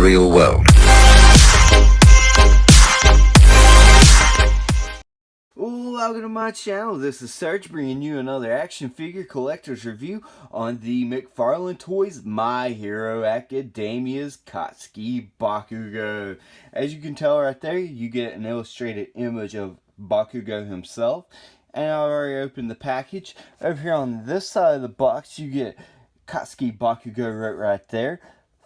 real world. Welcome to my channel. This is Serge bringing you another action figure collector's review on the McFarlane Toys My Hero Academia's Katsuki Bakugo. As you can tell right there, you get an illustrated image of Bakugo himself. And I already opened the package. Over here on this side of the box, you get Katsuki Bakugo right there.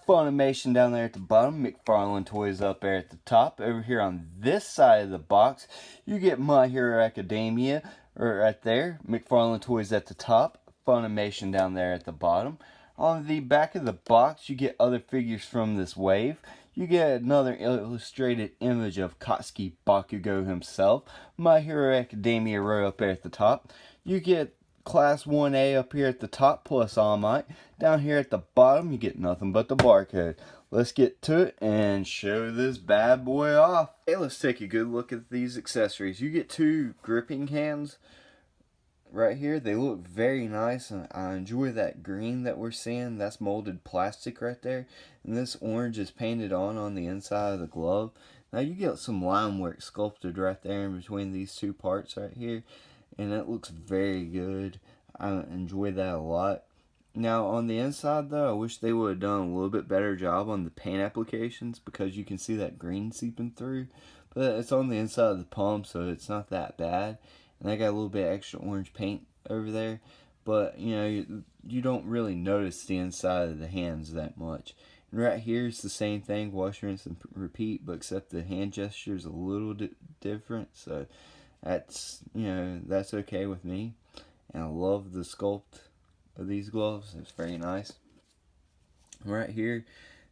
Funimation down there at the bottom, McFarlane Toys up there at the top. Over here on this side of the box, you get My Hero Academia right there. McFarlane Toys at the top, Funimation down there at the bottom. On the back of the box, you get other figures from this wave. You get another illustrated image of Katsuki Bakugo himself. My Hero Academia right up there at the top. You get Class 1A up here at the top, plus All Might. Down here at the bottom, you get nothing but the barcode. Let's get to it and show this bad boy off. Okay, let's take a good look at these accessories. You get two gripping hands right here. They look very nice, and I enjoy that green that we're seeing. That's molded plastic right there. And this orange is painted on the inside of the glove. Now you get some line work sculpted right there in between these two parts right here. And it looks very good. I enjoy that a lot. Now on the inside though, I wish they would have done a little bit better job on the paint applications, because you can see that green seeping through. But it's on the inside of the palm, so it's not that bad. And I got a little bit extra orange paint over there. But you know, you don't really notice the inside of the hands that much. And right here is the same thing, wash, rinse, and repeat, but except the hand gesture is a little different. So that's, you know, that's okay with me. And I love the sculpt of these gloves. It's very nice. Right here,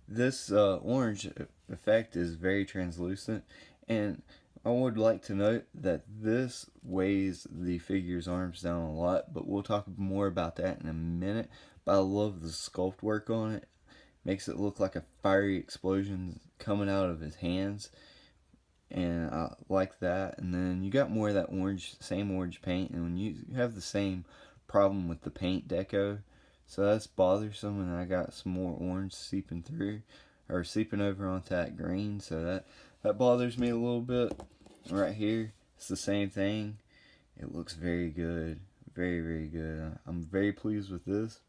this orange effect is very translucent, and I would like to note that this weighs the figure's arms down a lot, but we'll talk more about that in a minute. But I love the sculpt work on it. Makes it look like a fiery explosion coming out of his hands, and I like that. And then you got more of that orange, same orange paint, and when you have the same problem with the paint deco, so that's bothersome. And I got some more orange seeping through, or seeping over onto that green, so that bothers me a little bit. Right here, it's the same thing. It looks very good, very good. I'm very pleased with this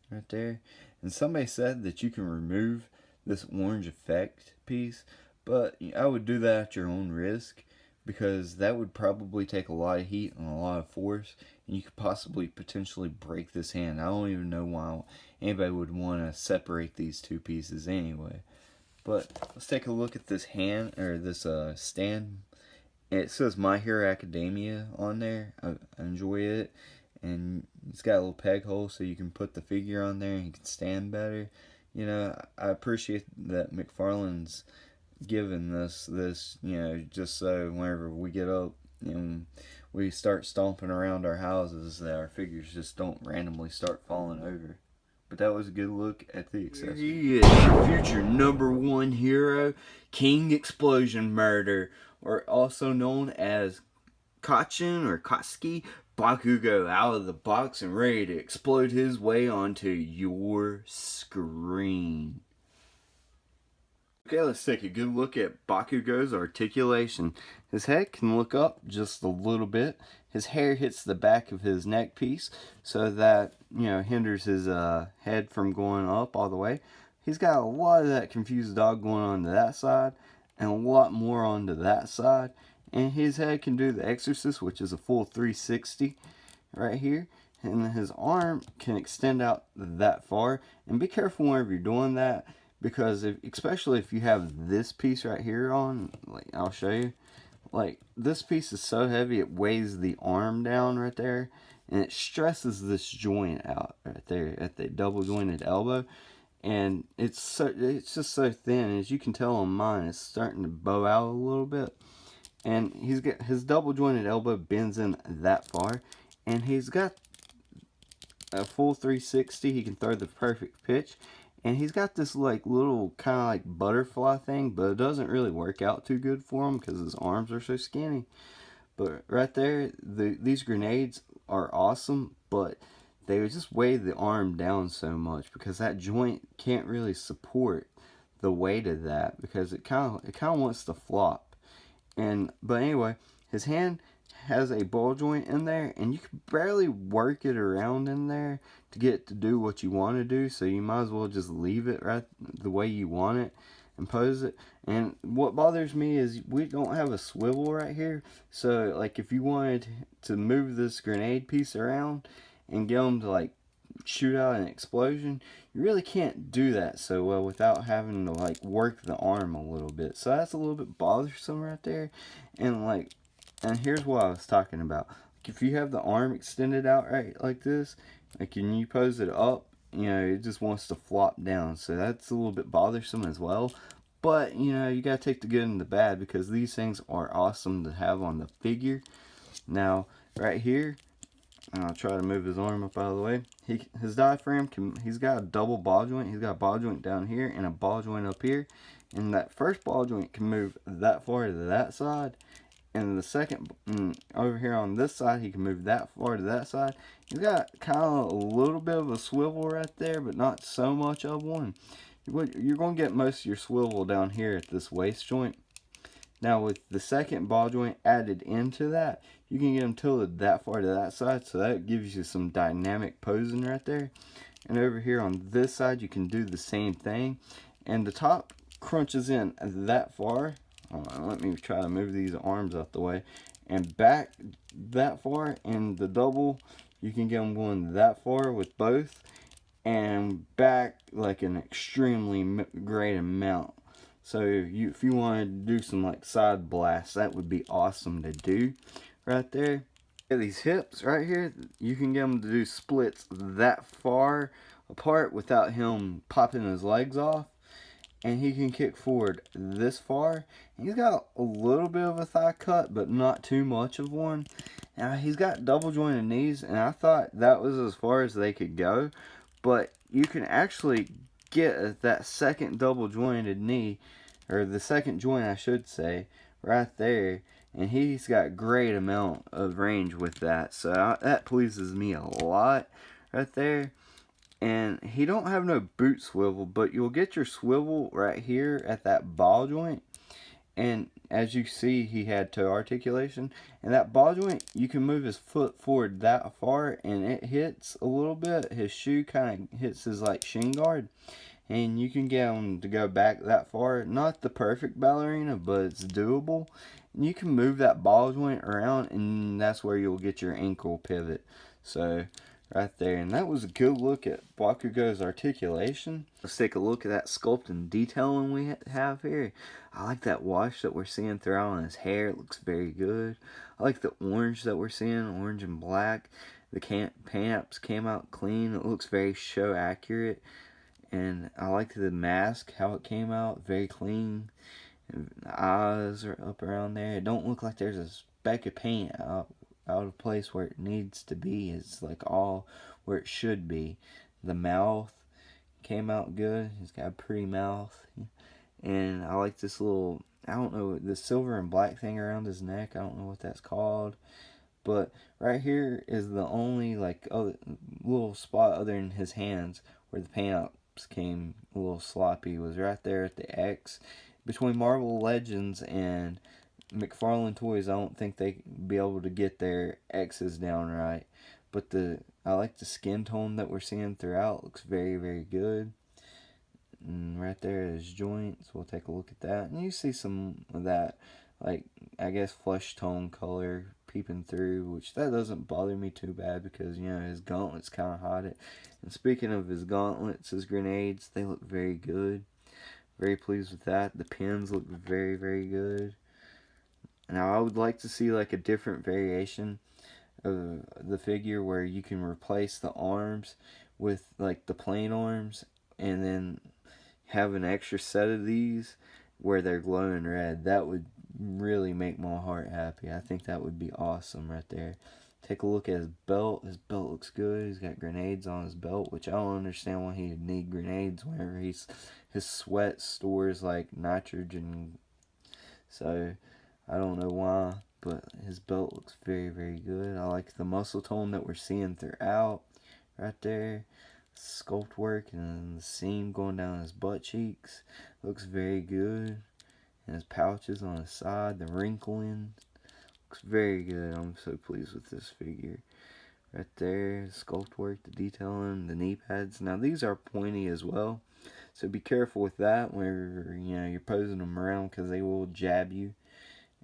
right there. And somebody said that you can remove this orange effect piece, but I would do that at your own risk, because that would probably take a lot of heat and a lot of force, and you could possibly potentially break this hand. I don't even know why anybody would want to separate these two pieces anyway. But let's take a look at this hand, or this stand. It says My Hero Academia on there. I enjoy it, and it's got a little peg hole so you can put the figure on there and you can stand better. You know, I appreciate that McFarlane's given this, you know, just so whenever we get up and we start stomping around our houses, that our figures just don't randomly start falling over. But that was a good look at the accessories. He is your future #1 hero, King Explosion Murder, or also known as Kachin or Katsuki Bakugo, out of the box and ready to explode his way onto your screen. Okay, let's take a good look at Bakugo's articulation. His head can look up just a little bit. His hair hits the back of his neck piece, so that, you know, hinders his head from going up all the way. He's got a lot of that confused dog going on to that side, and a lot more onto that side. And his head can do the Exorcist, which is a full 360 right here. And his arm can extend out that far. And be careful whenever you're doing that, because especially if you have this piece right here on, like I'll show you, like this piece is so heavy it weighs the arm down right there, and it stresses this joint out right there at the double jointed elbow. And it's just so thin. As you can tell on mine, it's starting to bow out a little bit. And he's got his double jointed elbow bends in that far, and he's got a full 360. He can throw the perfect pitch. And he's got this like little kind of like butterfly thing, but it doesn't really work out too good for him because his arms are so skinny. But right there, these grenades are awesome, but they just weigh the arm down so much because that joint can't really support the weight of that, because it kind of wants to flop. But anyway, his hand has a ball joint in there, and you can barely work it around in there to get it to do what you want to do. So you might as well just leave it right the way you want it and pose it. And what bothers me is we don't have a swivel right here. So like if you wanted to move this grenade piece around and get them to like shoot out an explosion, you really can't do that so well without having to like work the arm a little bit. So that's a little bit bothersome right there. And here's what I was talking about. Like if you have the arm extended out right like this, like when you pose it up, you know, it just wants to flop down. So that's a little bit bothersome as well. But, you know, you got to take the good and the bad, because these things are awesome to have on the figure. Now, right here, I'll try to move his arm up out of the way. His diaphragm, he's got a double ball joint. He's got a ball joint down here and a ball joint up here. And that first ball joint can move that far to that side. And the second, over here on this side, he can move that far to that side. He's got kind of a little bit of a swivel right there, but not so much of one. You're going to get most of your swivel down here at this waist joint. Now with the second ball joint added into that, you can get him tilted that far to that side, so that gives you some dynamic posing right there. And over here on this side, you can do the same thing. And the top crunches in that far. Hold on, let me try to move these arms out the way. And back that far, and the double, you can get them going that far with both. And back like an extremely great amount. So if you wanted to do some like side blasts, that would be awesome to do right there. Yeah, these hips right here, you can get them to do splits that far apart without him popping his legs off. And he can kick forward this far. He's got a little bit of a thigh cut, but not too much of one. Now he's got double jointed knees, and I thought that was as far as they could go. But you can actually get that second double jointed knee, or the second joint I should say, right there. And he's got great amount of range with that. So that pleases me a lot right there. And he don't have no boot swivel, but you'll get your swivel right here at that ball joint. And as you see, he had toe articulation. And that ball joint, you can move his foot forward that far, and it hits a little bit. His shoe kind of hits his like shin guard. And you can get him to go back that far. Not the perfect ballerina, but it's doable. And you can move that ball joint around, and that's where you'll get your ankle pivot. So right there. And that was a good look at Bakugo's articulation. Let's take a look at that sculpt and detailing we have here. I like that wash that we're seeing throughout on his hair. It looks very good. I like the orange that we're seeing, orange and black. The paint-ups came out clean. It looks very show accurate. And I like the mask, how it came out, very clean. And the eyes are up around there. It don't look like there's a speck of paint out of place where it needs to be. It's like all where it should be. The mouth came out good. He's got a pretty mouth. And I like this little, I don't know, the silver and black thing around his neck. I don't know what that's called. But right here is the only like other little spot other than his hands where the paint-ups came a little sloppy, was right there at the X. Between Marvel Legends and McFarlane Toys, I don't think they be able to get their X's down right. But I like the skin tone that we're seeing throughout. Looks very, very good. And right there is joints. We'll take a look at that. And you see some of that, like, I guess flesh tone color peeping through, which that doesn't bother me too bad because, you know, his gauntlets kind of hide it. And speaking of his gauntlets, his grenades, they look very good. Very pleased with that. The pins look very, very good. Now, I would like to see like a different variation of the figure where you can replace the arms with like the plain arms and then have an extra set of these where they're glowing red. That would really make my heart happy. I think that would be awesome right there. Take a look at his belt. His belt looks good. He's got grenades on his belt, which I don't understand why he'd need grenades whenever his sweat stores like nitrogen. So I don't know why, but his belt looks very, very good. I like the muscle tone that we're seeing throughout right there. Sculpt work and the seam going down his butt cheeks looks very good. And his pouches on his side, the wrinkling looks very good. I'm so pleased with this figure. Right there, sculpt work, the detailing, the knee pads. Now these are pointy as well, so be careful with that whenever you're posing them around, because they will jab you.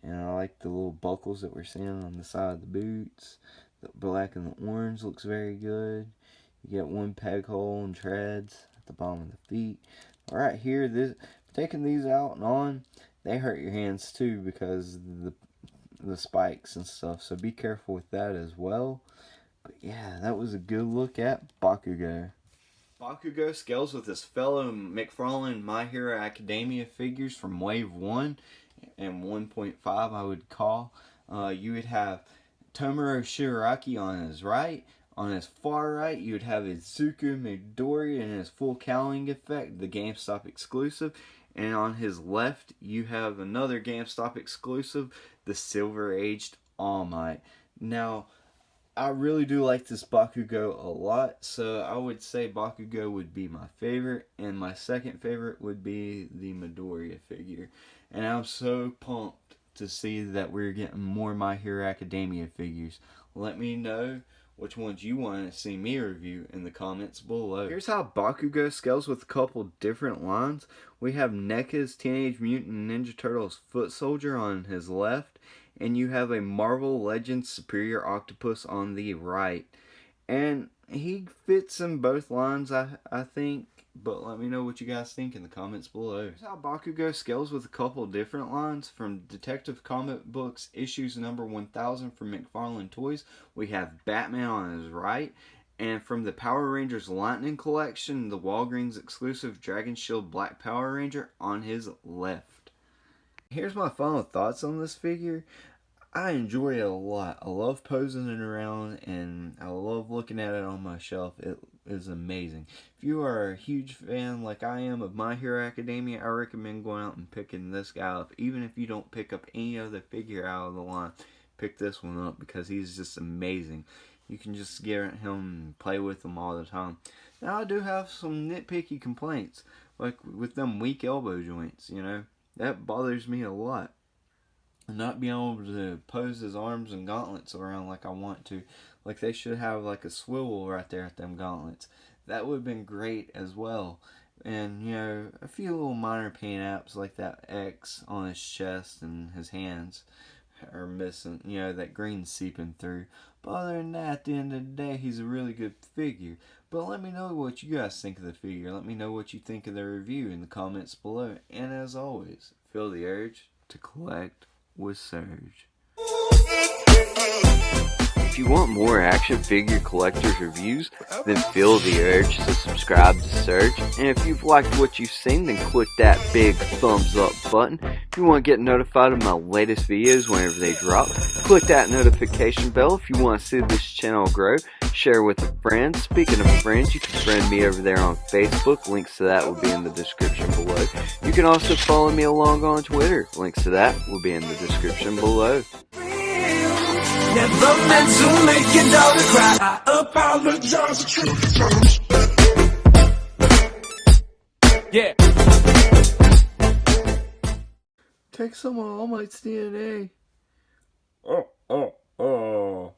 And I like the little buckles that we're seeing on the side of the boots. The black and the orange looks very good. You get one peg hole and treads at the bottom of the feet. Right here, taking these out and on, they hurt your hands too because the spikes and stuff. So be careful with that as well. But yeah, that was a good look at Bakugo. Bakugo scales with his fellow McFarlane My Hero Academia figures from Wave 1 and 1.5, I would call. You would have Tomura Shigaraki on his right. On his far right, you would have Izuku Midoriya in his full cowling effect, the Gamestop exclusive. And on his left, you have another Gamestop exclusive, the Silver Aged All Might. Now, I really do like this Bakugo a lot, so I would say Bakugo would be my favorite, and my second favorite would be the Midoriya figure. And I'm so pumped to see that we're getting more My Hero Academia figures. Let me know which ones you want to see me review in the comments below. Here's how Bakugo scales with a couple different lines. We have NECA's Teenage Mutant Ninja Turtles Foot Soldier on his left, and you have a Marvel Legends Superior Octopus on the right. And he fits in both lines, I think, but let me know what you guys think in the comments below. Here's how Bakugo scales with a couple different lines. From Detective Comic Books issues number 1000 from McFarlane Toys, we have Batman on his right. And from the Power Rangers Lightning Collection, the Walgreens exclusive Dragon Shield Black Power Ranger on his left. Here's my final thoughts on this figure. I enjoy it a lot. I love posing it around, and I love looking at it on my shelf. It is amazing. If you are a huge fan like I am of My Hero Academia, I recommend going out and picking this guy up. Even if you don't pick up any other figure out of the line, pick this one up because he's just amazing. You can just get him and play with him all the time. Now, I do have some nitpicky complaints, like with them weak elbow joints, That bothers me a lot. Not being able to pose his arms and gauntlets around like I want to. Like they should have like a swivel right there at them gauntlets. That would have been great as well. And a few little minor paint apps like that X on his chest and his hands are missing. That green seeping through. But other than that, at the end of the day, he's a really good figure. But let me know what you guys think of the figure. Let me know what you think of the review in the comments below. And as always, feel the urge to collect with Surge. If you want more action figure collectors reviews, then feel the urge to subscribe to Surge. And if you've liked what you've seen, then click that big thumbs up button. If you want to get notified of my latest videos whenever they drop, click that notification bell. If you want to see this channel grow, share with a friend. Speaking of friends, you can friend me over there on Facebook. Links to that will be in the description below. You can also follow me along on Twitter. Links to that will be in the description below. Never meant to make your daughter cry. I apologize a trillion times. Yeah. Take some of All Might's DNA. Oh.